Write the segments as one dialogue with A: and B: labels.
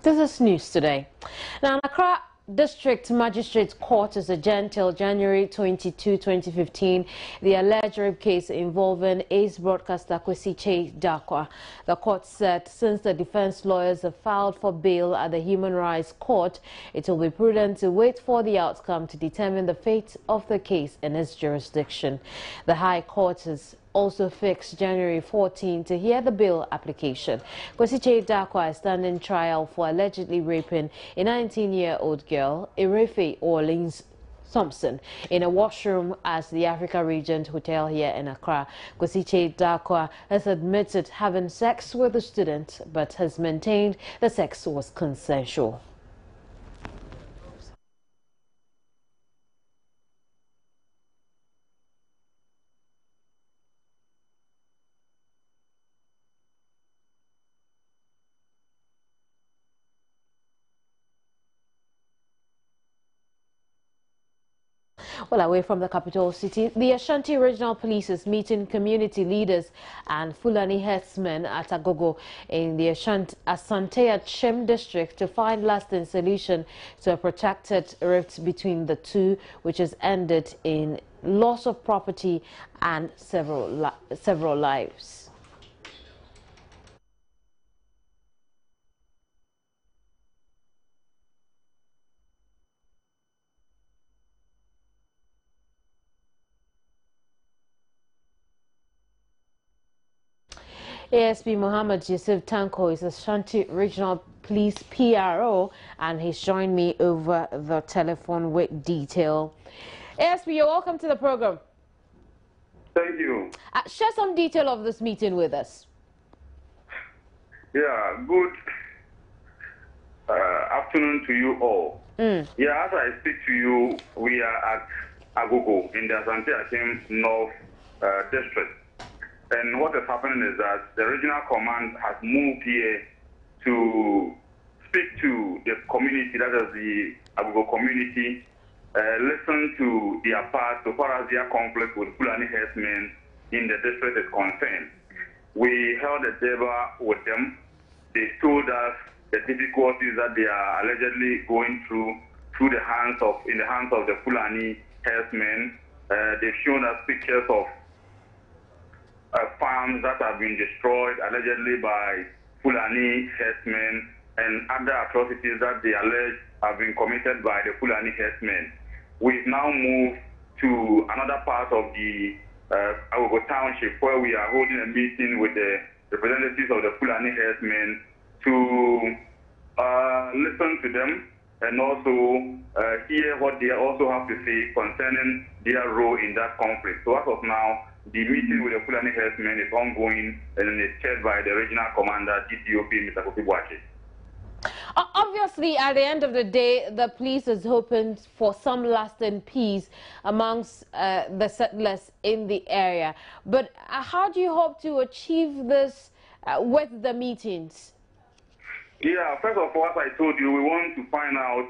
A: This is news today. Now, Accra District Magistrates Court is adjourned till January 22, 2015. The alleged rape case involving ace broadcaster Kwesi Dakwa. The court said since the defense lawyers have filed for bail at the Human Rights Court, it will be prudent to wait for the outcome to determine the fate of the case in its jurisdiction. The High Court has also fixed January 14 to hear the bail application. Kwesi Dakwa is standing trial for allegedly raping a 19-year-old girl, Irefe Orleans Thompson, in a washroom at the Africa Regent Hotel here in Accra. Kwesi Dakwa has admitted having sex with the student, but has maintained the sex was consensual. Well, away from the capital city, the Ashanti Regional Police is meeting community leaders and Fulani herdsmen at Agogo in the Asante district to find lasting solution to a protracted rift between the two, which has ended in loss of property and several lives. ASP Mohammed Yusuf Tanko is Ashanti Regional Police PRO, and he's joined me over the telephone with detail. ASP, you're welcome to the program.
B: Thank you.
A: Share some detail of this meeting with us.
B: Yeah, good afternoon to you all. Yeah, as I speak to you, we are at Agogo in the Asante North District. And what is happening is that the regional command has moved here to speak to the community, that is the Agogo community, listen to their part so far as their conflict with Fulani herdsmen in the district is concerned. We held a debate with them. They told us the difficulties that they are allegedly going through in the hands of the Fulani herdsmen. They've shown us pictures of farms that have been destroyed allegedly by Fulani herdsmen and other atrocities that they allege have been committed by the Fulani herdsmen. We've now moved to another part of the Agogo township where we are holding a meeting with the representatives of the Fulani herdsmen to listen to them and also hear what they also have to say concerning their role in that conflict. So as of now, the meeting with the Fulani herdsmen is ongoing and is chaired by the regional commander, DCOP, Mr. Kofi Boache.
A: Obviously, at the end of the day, the police is hoping for some lasting peace amongst the settlers in the area. But how do you hope to achieve this with the meetings?
B: Yeah, first of all, as I told you, we want to find out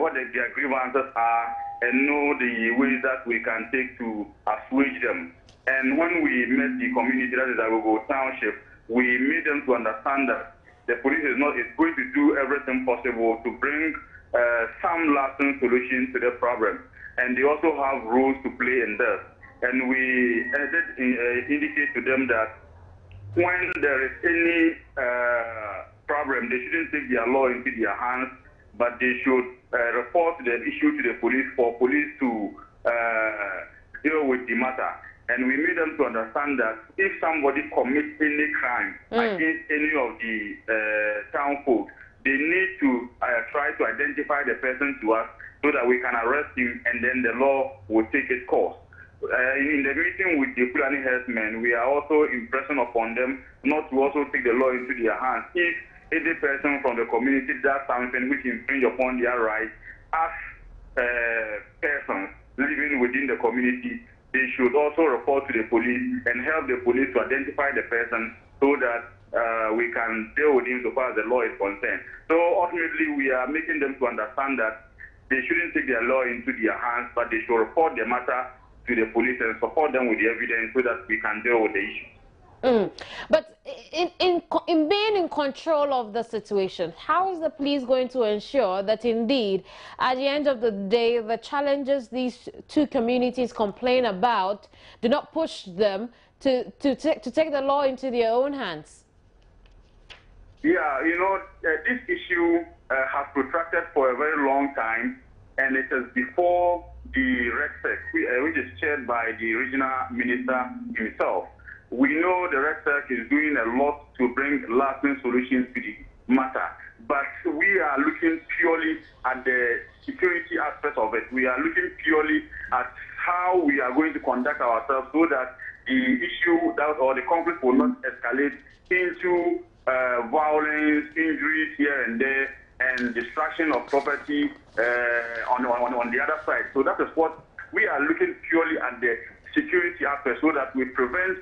B: what their grievances are and know the ways that we can take to assuage them. And when we met the community, that is Agogo Township, we made them to understand that the police is going to do everything possible to bring some lasting solution to the problem. And they also have roles to play in this. And we did indicate to them that when there is any problem, they shouldn't take their law into their hands, but they should report the issue to the police for police to deal with the matter. And we made them to understand that if somebody commits any crime against any of the town folk, they need to try to identify the person to us so that we can arrest him and then the law will take its course. In the meeting with the Fulani herdsmen, we are also impressing upon them not to also take the law into their hands. If any person from the community does something which infringes upon their rights, as persons living within the community, they should also report to the police and help the police to identify the person so that we can deal with him so far as the law is concerned. So ultimately, we are making them to understand that they shouldn't take their law into their hands, but they should report the matter to the police and support them with the evidence so that we can deal with the issue.
A: But in being in control of the situation, how is the police going to ensure that indeed, at the end of the day, the challenges these two communities complain about do not push them to take the law into their own hands?
B: Yeah, you know, this issue has protracted for a very long time, and it is before the RECSEC, which is chaired by the regional minister himself. We know the RECSEC is doing a lot to bring lasting solutions to the matter, but we are looking purely at the security aspect of it. We are looking purely at how we are going to conduct ourselves so that the issue or the conflict will not escalate into violence, injuries here and there, and destruction of property on the other side. So that is what we are looking purely at, the security aspect, so that we prevent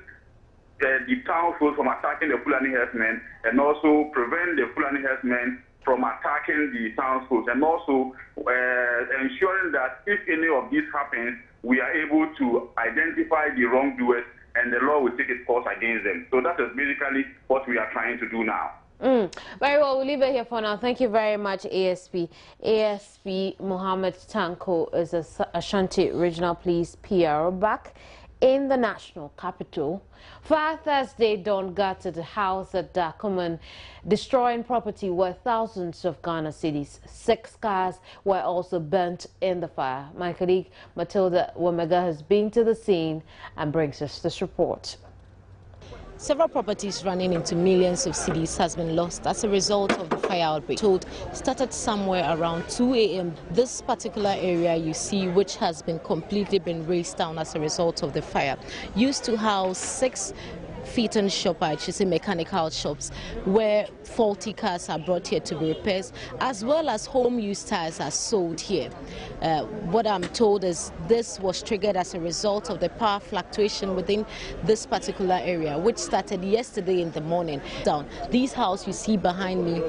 B: the town folks from attacking the Fulani herdsmen, and also prevent the Fulani herdsmen from attacking the town folks, and also ensuring that if any of this happens, we are able to identify the wrongdoers and the law will take its course against them. So that is basically what we are trying to do now.
A: Very well, we'll leave it here for now. Thank you very much, ASP. ASP Mohammed Tanko is a Ashanti Regional Police PRO back in the national capital. Fire Thursday dawn gutted a house at Dakuman, destroying property worth thousands of Ghana cedis. 6 cars were also burnt in the fire. My colleague Matilda Womega has been to the scene and brings us this report.
C: Several properties running into millions of cedis has been lost as a result of the fire outbreak. Told started somewhere around 2 a.m. This particular area you see, which has been completely been razed down as a result of the fire, used to house 6 fit-in shop, I should say mechanical shops, where faulty cars are brought here to be repaired, as well as home-use tires are sold here. What I'm told is this was triggered as a result of the power fluctuation within this particular area, which started yesterday in the morning. Down these houses you see behind me,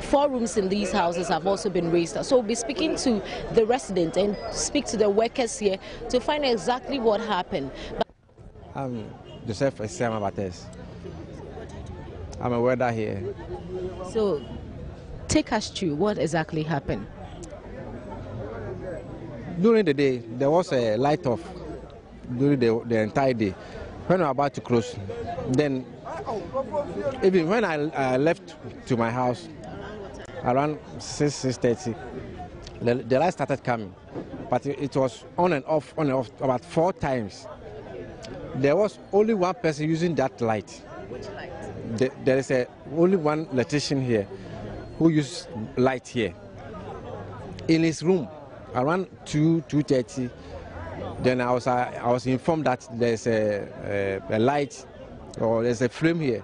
C: 4 rooms in these houses have also been razed. So we'll be speaking to the residents and speak to the workers here to find exactly what happened.
D: Joseph Esiama Bates. I'm a welder here.
C: So, take us through what exactly happened.
D: During the day, there was a light off during the entire day. When we were about to close, then even when I left to my house around 6:30, the light started coming, but it was on and off about 4 times. There was only one person using that light.
C: Which light?
D: There is only one electrician here who uses light here. In his room, around 2:30, then I was informed that there's a light or there's a flame here.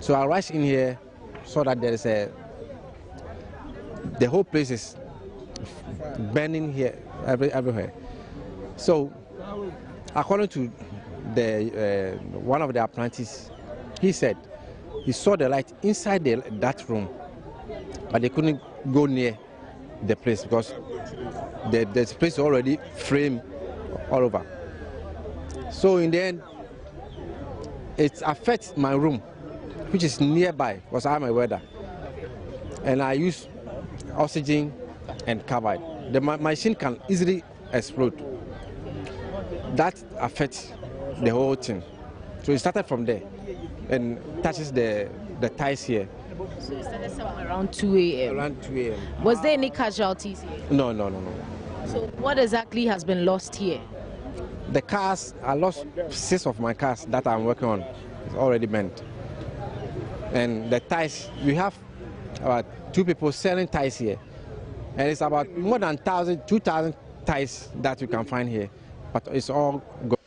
D: So I rushed in here, saw that there is the whole place is burning here everywhere. So according to one of the apprentices, he said he saw the light inside that room, but they couldn't go near the place because the place is already framed all over. So in the end, it affects my room, which is nearby because I'm a welder, and I use oxygen and carbide. The machine can easily explode. That affects the whole thing. So it started from there and touches the ties here.
C: So it started somewhere around 2 a.m.
D: Around 2 a.m.
C: Was there any casualties?
D: No.
C: So what exactly has been lost here?
D: The cars, I lost 6 of my cars that I'm working on. It's already bent. And the ties, we have about 2 people selling ties here. And it's about more than 2,000 ties that you can find here. But it's all gone.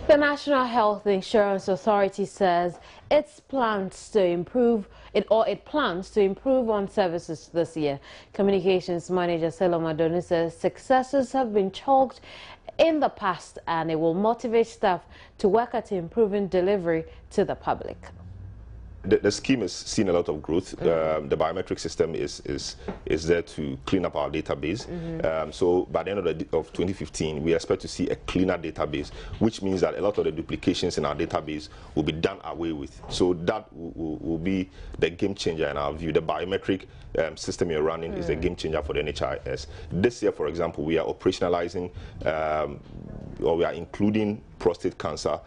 A: The National Health Insurance Authority says it plans to improve on services this year. Communications Manager Seloma Donu says successes have been chalked in the past and it will motivate staff to work at improving delivery to the public.
E: the scheme is seeing a lot of growth. The biometric system is there to clean up our database. So by the end of 2015, we expect to see a cleaner database, which means that a lot of the duplications in our database will be done away with. So that will be the game changer in our view. The biometric system you're running is a game changer for the NHIS. This year, for example, we are operationalizing or we are including prostate cancer,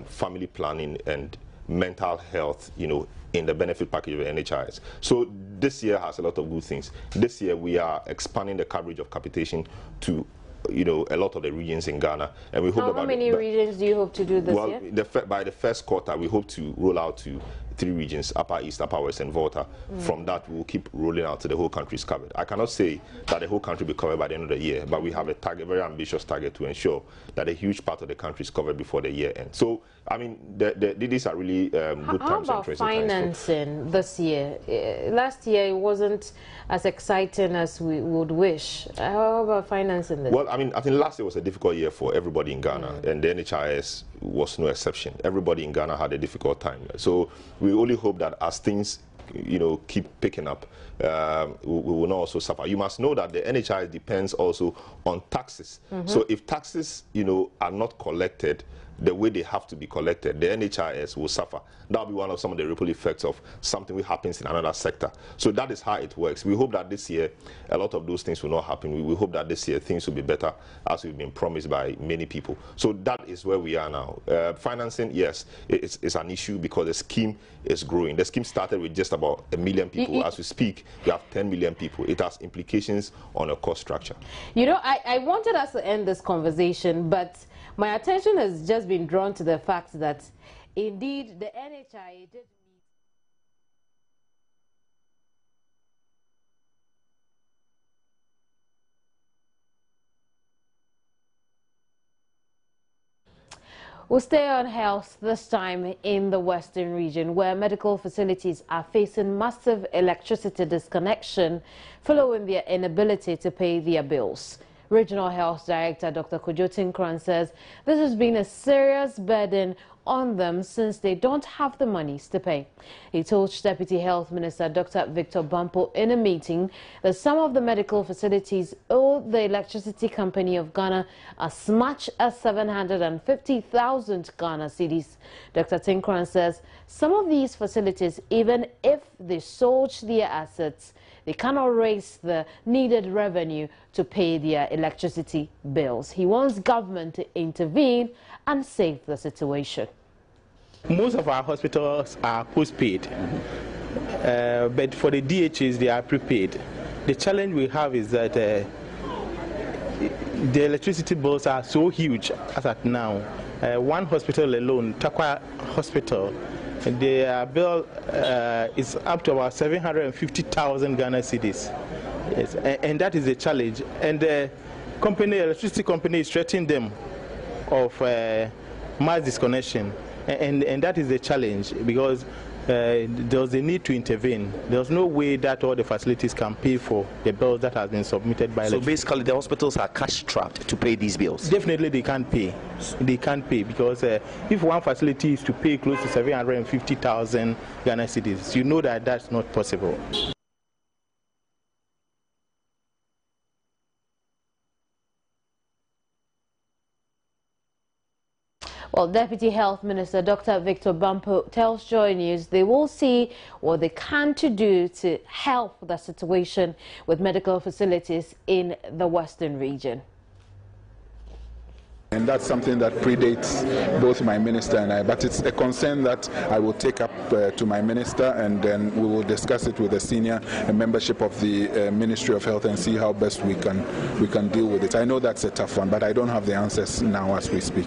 E: family planning, and mental health, in the benefit package of the NHIS. So this year has a lot of good things. This year we are expanding the coverage of capitation to a lot of the regions in Ghana, and we hope
A: how many regions do you hope to do this year?
E: By the first quarter, we hope to roll out to 3 regions: Upper East, Upper West, and Volta. From that, we'll keep rolling out to the whole country is covered. I cannot say that the whole country will be covered by the end of the year, but we have a target, very ambitious target, to ensure that a huge part of the country is covered before the year ends. So, I mean, these are really good times.
A: How about financing this year? Last year it wasn't as exciting as we would wish. How about financing this?
E: Well, I mean, I think last year was a difficult year for everybody in Ghana, and the NHIS was no exception. Everybody in Ghana had a difficult time. So we only hope that as things keep picking up, we will not also suffer. You must know that the NHIS depends also on taxes. So if taxes are not collected the way they have to be collected, the NHIS will suffer. That will be one of some of the ripple effects of something that happens in another sector. So that is how it works. We hope that this year a lot of those things will not happen. We hope that this year things will be better, as we've been promised by many people. So that is where we are now. Financing, yes, it's an issue because the scheme is growing. The scheme started with just about 1 million people. As we speak, we have 10 million people. It has implications on a cost structure.
A: I wanted us to end this conversation, but my attention has just been drawn to the fact that indeed the NHIS did meet. We'll stay on health, this time in the Western region, where medical facilities are facing massive electricity disconnection following their inability to pay their bills. Regional Health Director Dr. Kojo Tinkran says this has been a serious burden on them since they don't have the monies to pay. He told Deputy Health Minister Dr. Victor Bampo in a meeting that some of the medical facilities owe the Electricity Company of Ghana as much as 750,000 Ghana cedis. Dr. Tinkran says some of these facilities, even if they sold their assets, they cannot raise the needed revenue to pay their electricity bills. He wants government to intervene and save the situation.
F: Most of our hospitals are postpaid, but for the DHs, they are prepaid. The challenge we have is that the electricity bills are so huge as at now. One hospital alone, Takwa Hospital, their bill is up to about 750,000 Ghana cedis. Yes, and that is a challenge. And the electricity company is threatening them of mass disconnection. And that is the challenge, because there's a need to intervene. There's no way that all the facilities can pay for the bills that have been submitted by.
G: So basically, the hospitals are cash trapped to pay these bills.
F: Definitely, they can't pay. They can't pay because if one facility is to pay close to 750,000 Ghana cedis, you know that that's not possible.
A: Well, Deputy Health Minister Dr. Victor Bampo tells Joy News they will see what they can to do to help the situation with medical facilities in the Western region.
H: And that's something that predates both my minister and I, but it's a concern that I will take up to my minister, and then we will discuss it with the senior membership of the Ministry of Health and see how best we can deal with it. I know that's a tough one, but I don't have the answers now as we speak.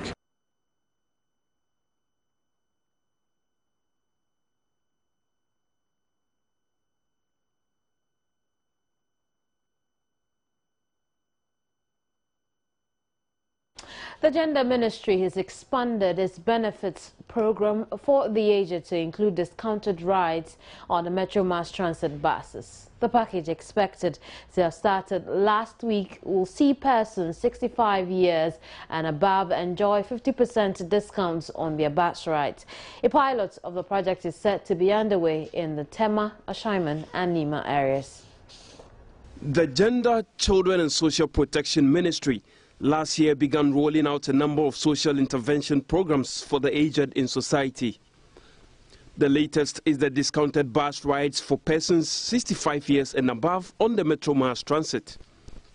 A: The Gender Ministry has expanded its benefits program for the aged to include discounted rides on the Metro Mass Transit buses. The package, expected to have started last week, will see persons 65 years and above enjoy 50% discounts on their bus rides. A pilot of the project is set to be underway in the Tema, Ashanti and Nema areas.
I: The Gender, Children and Social Protection Ministry last year began rolling out a number of social intervention programs for the aged in society. The latest is the discounted bus rides for persons 65 years and above on the Metro Mass Transit.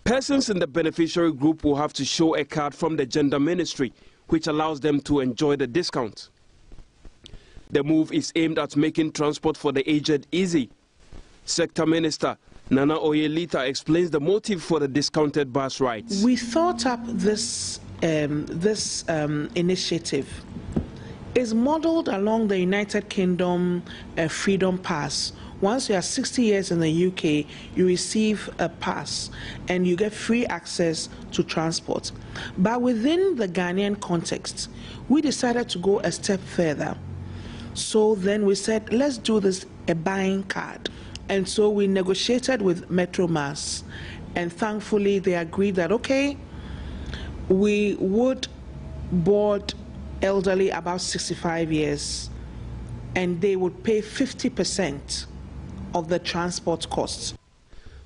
I: Persons in the beneficiary group will have to show a card from the Gender Ministry, which allows them to enjoy the discount. The move is aimed at making transport for the aged easy. Sector Minister Nana Oyelita explains the motive for the discounted bus rides.
J: We thought up this initiative. Is modeled along the United Kingdom Freedom Pass. Once you are 60 years in the UK, you receive a pass and you get free access to transport. But within the Ghanaian context, we decided to go a step further. So then we said, let's do this a buying card. And so we negotiated with Metro Mass, and thankfully they agreed that, okay, we would board elderly about 65 years, and they would pay 50% of the transport costs.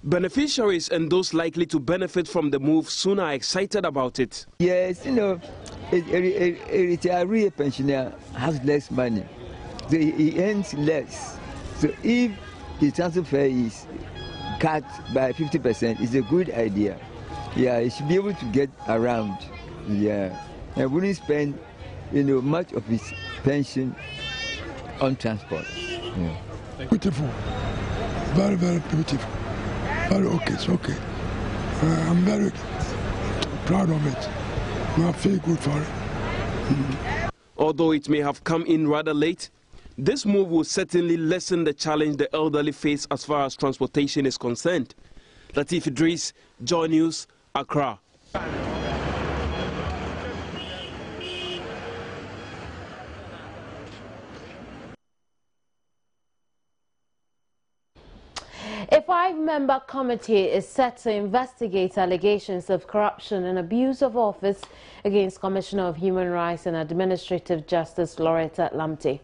I: Beneficiaries and those likely to benefit from the move soon are excited about it.
K: Yes, you know, a retiree pensioner has less money, so he earns less. So if the transfer fare is cut by 50%, it's a good idea. Yeah, he should be able to get around. Yeah, and wouldn't spend, you know, much of his pension on transport. Yeah.
L: Beautiful, very, very beautiful. Very okay, it's okay. I'm very proud of it. I feel good for it.
I: Although it may have come in rather late, this move will certainly lessen the challenge the elderly face as far as transportation is concerned. Latif Idris, Joy News, Accra.
A: A 5-member committee is set to investigate allegations of corruption and abuse of office against Commissioner of Human Rights and Administrative Justice Loretta Lamte.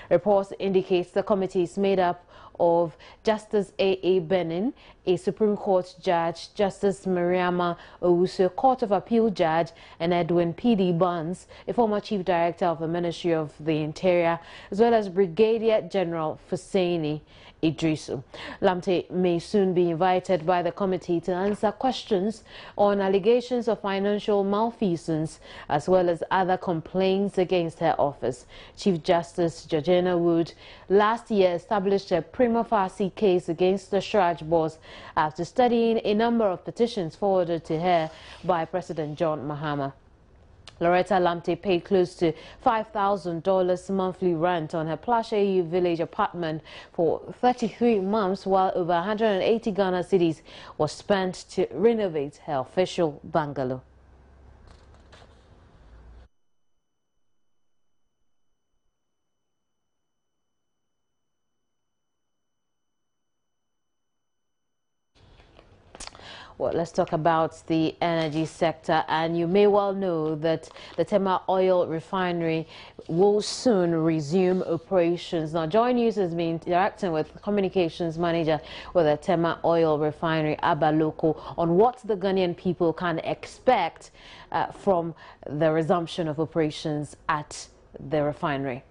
A: Reports indicate the committee is made up of Justice A.A. Benin, a Supreme Court judge, Justice Mariama Owusu, Court of Appeal judge, and Edwin P.D. Barnes, a former Chief Director of the Ministry of the Interior, as well as Brigadier General Hussaini Idrisu. Lamte may soon be invited by the committee to answer questions on allegations of financial malfeasance as well as other complaints against her office. Chief Justice Georgina Wood last year established a prima facie case against the Shraj boss after studying a number of petitions forwarded to her by President John Mahama. Loretta Lamte paid close to $5,000 monthly rent on her Plush AU village apartment for 33 months, while over 180 Ghana cedis was spent to renovate her official bungalow. Well, let's talk about the energy sector, and you may well know that the Tema oil refinery will soon resume operations. Now, Joy News has been interacting with the communications manager with the Tema oil refinery, Abba Loko, on what the Ghanaian people can expect from the resumption of operations at the refinery.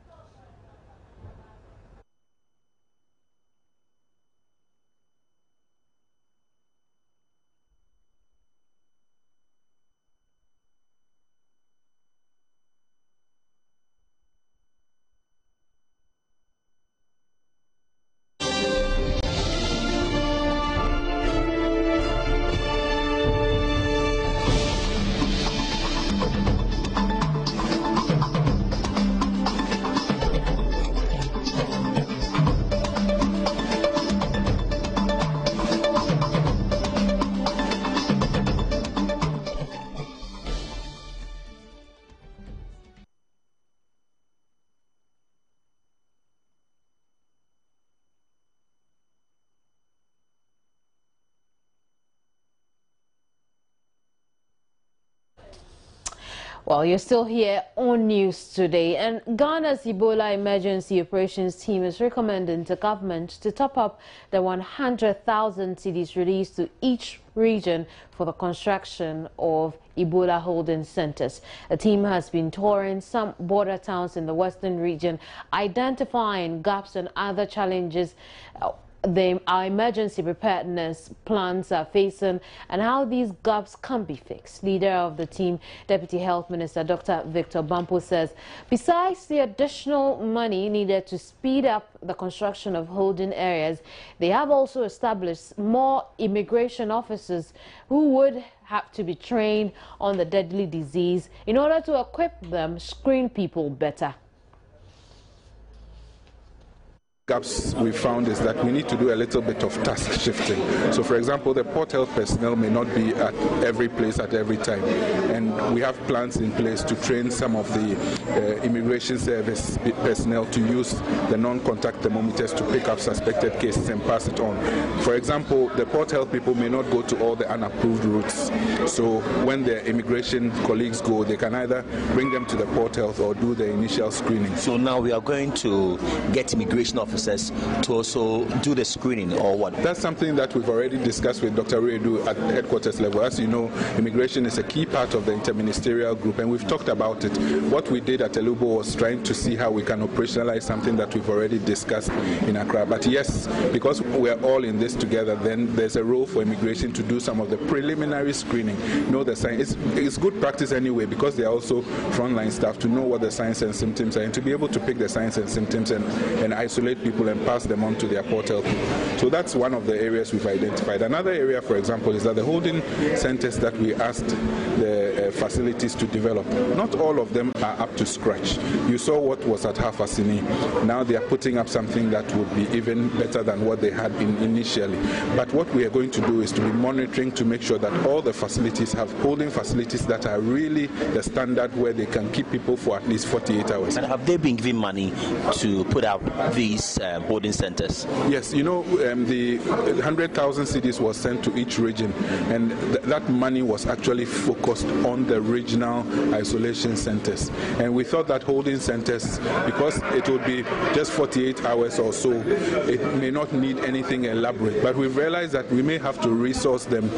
A: Well, you're still here on News Today, and Ghana's Ebola Emergency Operations Team is recommending to government to top up the 100,000 cedis released to each region for the construction of Ebola holding centers. The team has been touring some border towns in the western region, identifying gaps and other challenges our emergency preparedness plans are facing and how these gaps can be fixed. Leader of the team, Deputy Health Minister Dr. Victor Bampo, says besides the additional money needed to speed up the construction of holding areas, they have also established more immigration officers who would have to be trained on the deadly disease in order to equip them screen people better.
H: Gaps we found is that we need to do a little bit of task shifting. So, for example, the port health personnel may not be at every place at every time, and we have plans in place to train some of the immigration service personnel to use the non-contact thermometers to pick up suspected cases and pass it on. For example, the port health people may not go to all the unapproved routes, so when the immigration colleagues go, they can either bring them to the port health or do the initial screening.
G: So now we are going to get immigration officers to also do the screening, or what?
H: That's something that we've already discussed with Dr. Redu at headquarters level. As you know, immigration is a key part of the interministerial group, and we've talked about it. What we did at Elubo was trying to see how we can operationalize something that we've already discussed in Accra. But yes, because we're all in this together, then there's a role for immigration to do some of the preliminary screening, know the signs. It's good practice anyway, because they're also frontline staff, to know what the signs and symptoms are and to be able to pick the signs and symptoms and isolate people and pass them on to their port health people. So that's one of the areas we've identified. Another area, for example, is that the holding centers that we asked the facilities to develop, not all of them are up to scratch. You saw what was at Hafasini. Now they are putting up something that would be even better than what they had initially. But what we are going to do is to be monitoring to make sure that all the facilities have holding facilities that are really the standard, where they can keep people for at least 48 hours.
G: And have they been given money to put up these holding centers?
H: Yes, you know, the 100,000 cedis was sent to each region, and that money was actually focused on the regional isolation centers. And we thought that holding centers, because it would be just 48 hours or so, it may not need anything elaborate. But we've realized that we may have to resource them,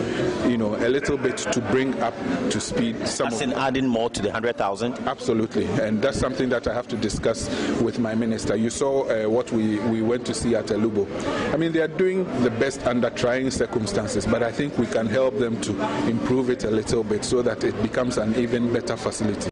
H: you know, a little bit to bring up to speed some.
G: As in adding more to the 100,000?
H: Absolutely, and that's something that I have to discuss with my minister. You saw what we went to see at Elubo. I mean, they are doing the best under trying circumstances, but I think we can help them to improve it a little bit so that it becomes an even better facility.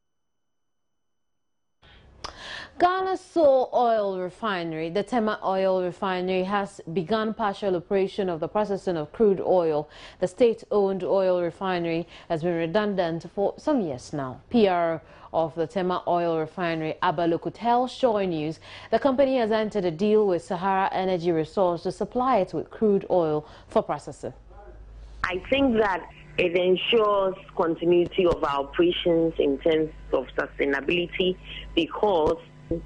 A: Ghana's sole oil refinery, the Tema oil refinery, has begun partial operation of the processing of crude oil. The state-owned oil refinery has been redundant for some years now. PR of the Tema oil refinery, Abaloku, tells Joy News the company has entered a deal with Sahara Energy Resource to supply it with crude oil for processing.
M: I think that it ensures continuity of our operations in terms of sustainability, because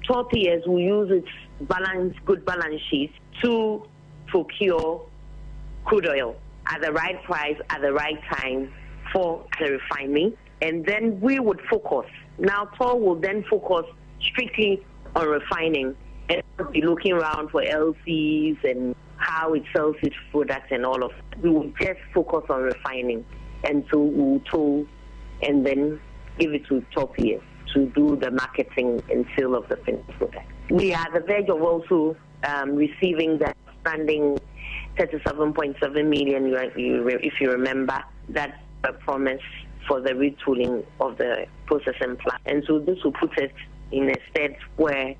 M: 12 years we use its good balance sheet to procure crude oil at the right price, at the right time for the refining. And then we would focus. Now, TOR will then focus strictly on refining and be looking around for LCs and how it sells its products and all of that. We will just focus on refining. And so we will toll and then give it to TOR to do the marketing and sale of the finished product. We are at the verge of also receiving the standing 37.7 million, if you remember, that's a promise for the retooling of the processing plant. And so this will put us in a state where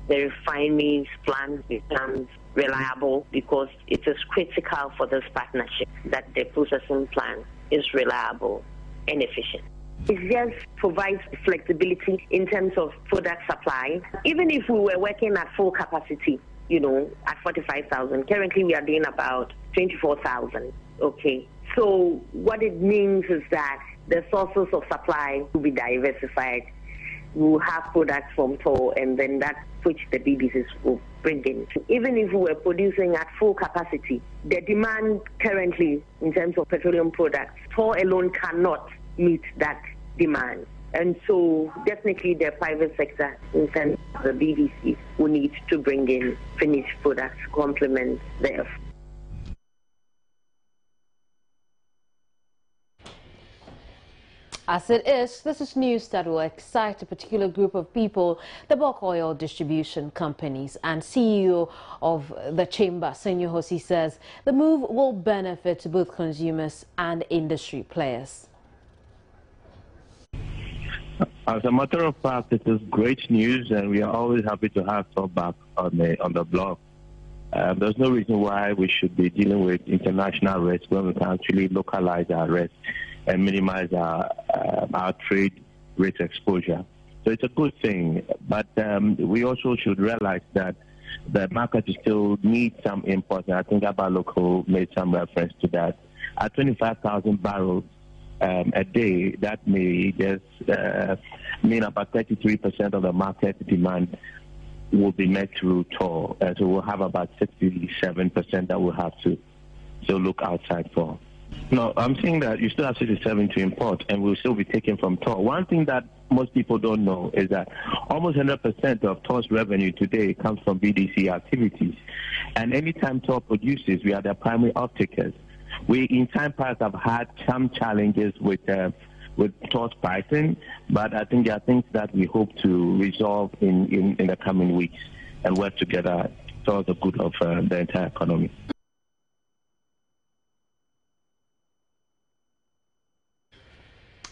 M: the refinery's plant becomes reliable, because it is critical for this partnership that the processing plant is reliable and efficient. It just provides flexibility in terms of product supply. Even if we were working at full capacity, you know, at 45,000, currently we are doing about 24,000, okay? So what it means is that the sources of supply will be diversified. We will have products from TOR, and then that's which the BBCs will bring in. Even if we were producing at full capacity, the demand currently in terms of petroleum products, TOR alone cannot meet that demand. And so definitely the private sector, in terms of the BDC, will need to bring in finished products to complement their.
A: As it is, this is news that will excite a particular group of people, the bulk oil distribution companies. And CEO of the chamber, Senyo Hosi, says the move will benefit both consumers and industry players.
N: As a matter of fact, it is great news, and we are always happy to have Tom back on the block. There's no reason why we should be dealing with international risk when we can actually localize our risk and minimize our trade risk exposure. So it's a good thing, but we also should realize that the market still needs some imports, and I think Abaloko made some reference to that. At 25,000 barrels a day, that may just mean about 33% of the market demand will be met through toll. So we'll have about 67% that we'll have to look outside for. No, I'm saying that you still have 67 to import, and we'll still be taking from toll. One thing that most people don't know is that almost 100% of toll's revenue today comes from BDC activities. And anytime toll produces, we are their primary off-takers. We, in time past, have had some challenges with toll pricing, but I think there are things that we hope to resolve in the coming weeks and work together towards the good of the entire economy.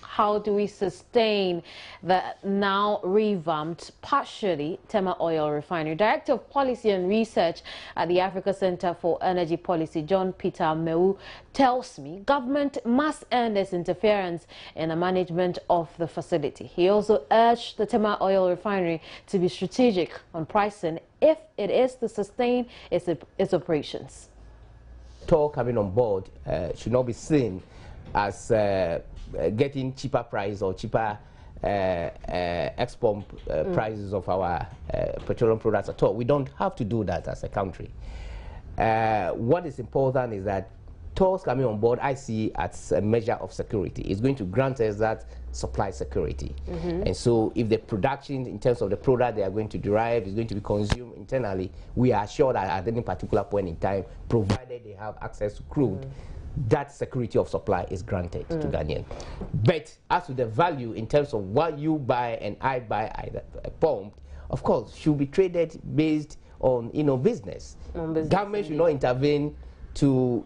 A: How do we sustain the now revamped, partially, Tema oil refinery? Director of Policy and Research at the Africa Center for Energy Policy, John Peter Meu, tells me government must end its interference in the management of the facility. He also urged the Tema oil refinery to be strategic on pricing if it is to sustain its operations.
O: Toll coming on board should not be seen as getting cheaper price or cheaper export prices of our petroleum products at all. We don't have to do that as a country. What is important is that tolls coming on board, I see as a measure of security. It's going to grant us that supply security. And so if the production in terms of the product they are going to derive is going to be consumed internally, we are sure that at any particular point in time, provided they have access to crude, that security of supply is granted to Ghanaians. But as to the value in terms of what you buy and I buy either pumped, of course, should be traded based on business. Government should not intervene to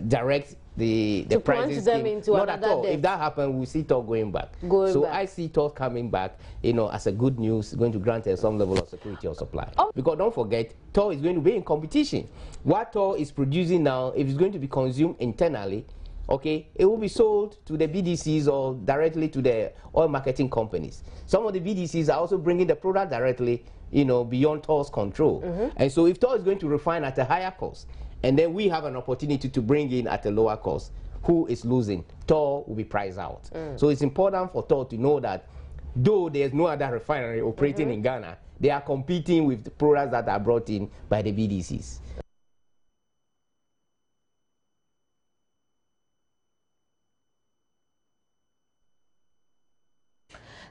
O: direct the prices.
A: Them into
O: not at all. If that happens, we see toll going back. I see toll coming back, as a good news, going to grant us some level of security of supply. Because don't forget, toll is going to be in competition. What toll is producing now, if it's going to be consumed internally, okay, it will be sold to the BDCs or directly to the oil marketing companies. Some of the BDCs are also bringing the product directly, beyond toll's control. And so if toll is going to refine at a higher cost, and then we have an opportunity to bring in at a lower cost, who is losing? Toll will be priced out. So it's important for toll to know that though there's no other refinery operating in Ghana, they are competing with the products that are brought in by the BDCs.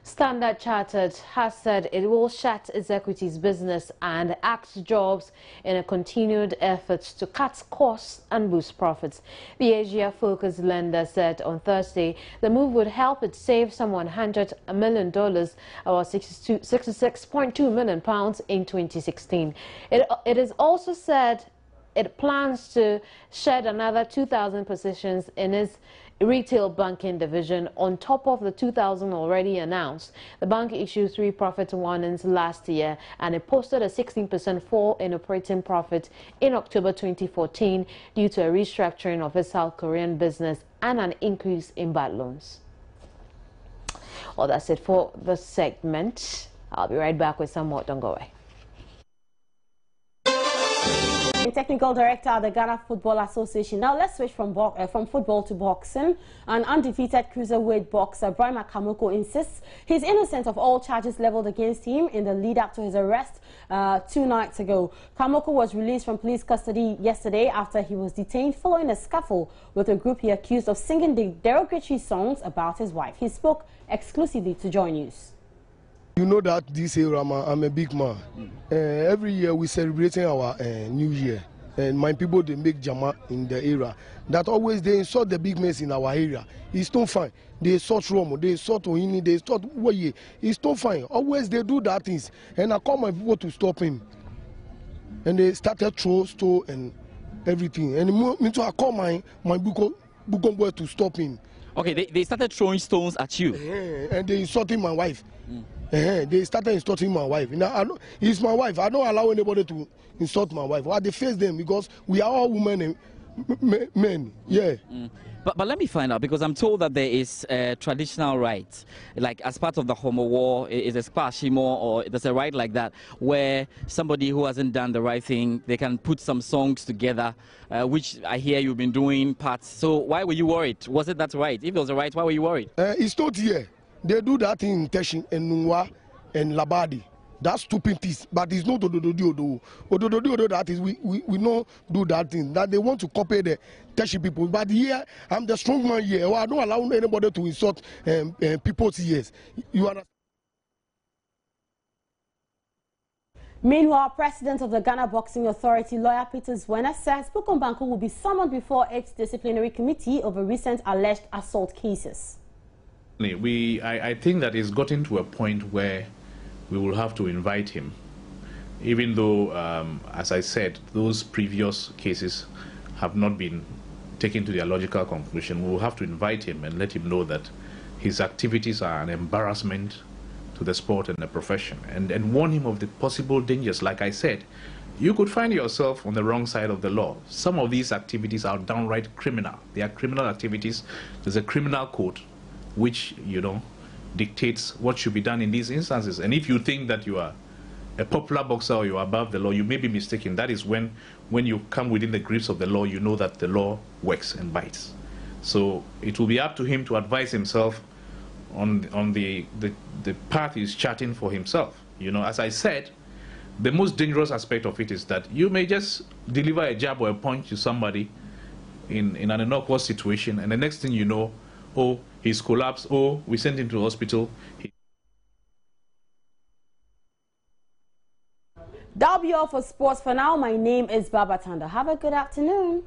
A: Standard Chartered has said it will shut its equities business and axe jobs in a continued effort to cut costs and boost profits. The Asia-focused lender said on Thursday the move would help it save some $100 million, or £66.2 million in 2016. It is also said it plans to shed another 2,000 positions in its retail banking division on top of the 2,000 already announced. The bank issued 3 profit warnings last year, and it posted a 16% fall in operating profit in October 2014 due to a restructuring of its South Korean business and an increase in bad loans. Well, that's it for the segment. I'll be right back with some more. Don't go away.
P: and technical director at the Ghana Football Association. Now let's switch from football to boxing. An undefeated cruiserweight boxer, Braimah Kamoko, insists he's innocent of all charges leveled against him in the lead-up to his arrest 2 nights ago. Kamoko was released from police custody yesterday after he was detained following a scuffle with a group he accused of singing derogatory songs about his wife. He spoke exclusively to Joy News.
Q: You know that this year I'm a big man. Every year we celebrating our New Year, and my people they make jama in the area. That always they insult the big men in our area. It's not fine. They insult Romo, they insult Ohini, they insult Woye. It's not fine. Always they do that things, and I call my people to stop him. And they started throw and everything. And me too, I call my Buko boy to stop him.
R: Okay, they started throwing stones at you.
Q: And they insulting my wife. They started insulting my wife. Now, it's my wife. I don't allow anybody to insult my wife. Well, they face them because we are all women and men. Yeah.
R: But let me find out, because I'm told that there is a traditional right, like as part of the Homo War, is a Spashimo, or there's a right like that, where somebody who hasn't done the right thing, they can put some songs together, which I hear you've been doing parts. So why were you worried? Was it that right? If it was a right, why were you worried?
Q: It's not here. They do that in Teshin and Nungwa and Labadi. That's stupid things, but it's not Odododio. Odododio, that is, we don't do that thing. That they want to copy the Teshi people. But here, I'm the strong man here. I don't allow anybody to insult people's ears. You understand?
P: Meanwhile, President of the Ghana Boxing Authority, lawyer Peter Zwena, says Bukom Banku will be summoned before its disciplinary committee over recent alleged assault cases.
S: I think that it's gotten to a point where we will have to invite him, even though, as I said, those previous cases have not been taken to their logical conclusion. We will have to invite him and let him know that his activities are an embarrassment to the sport and the profession, and warn him of the possible dangers. Like I said, you could find yourself on the wrong side of the law. Some of these activities are downright criminal. They are criminal activities. There's a criminal code which, dictates what should be done in these instances. And if you think that you are a popular boxer or you are above the law, you may be mistaken. That is when you come within the grips of the law, you know that the law works and bites. So it will be up to him to advise himself on the path he's charting for himself. As I said, the most dangerous aspect of it is that you may just deliver a jab or a punch to somebody in an innocuous situation, and the next thing you know, oh, he's collapsed, oh, we sent him to the hospital.
P: That'll be all for sports for now. My name is Baba Tanda. Have a good afternoon.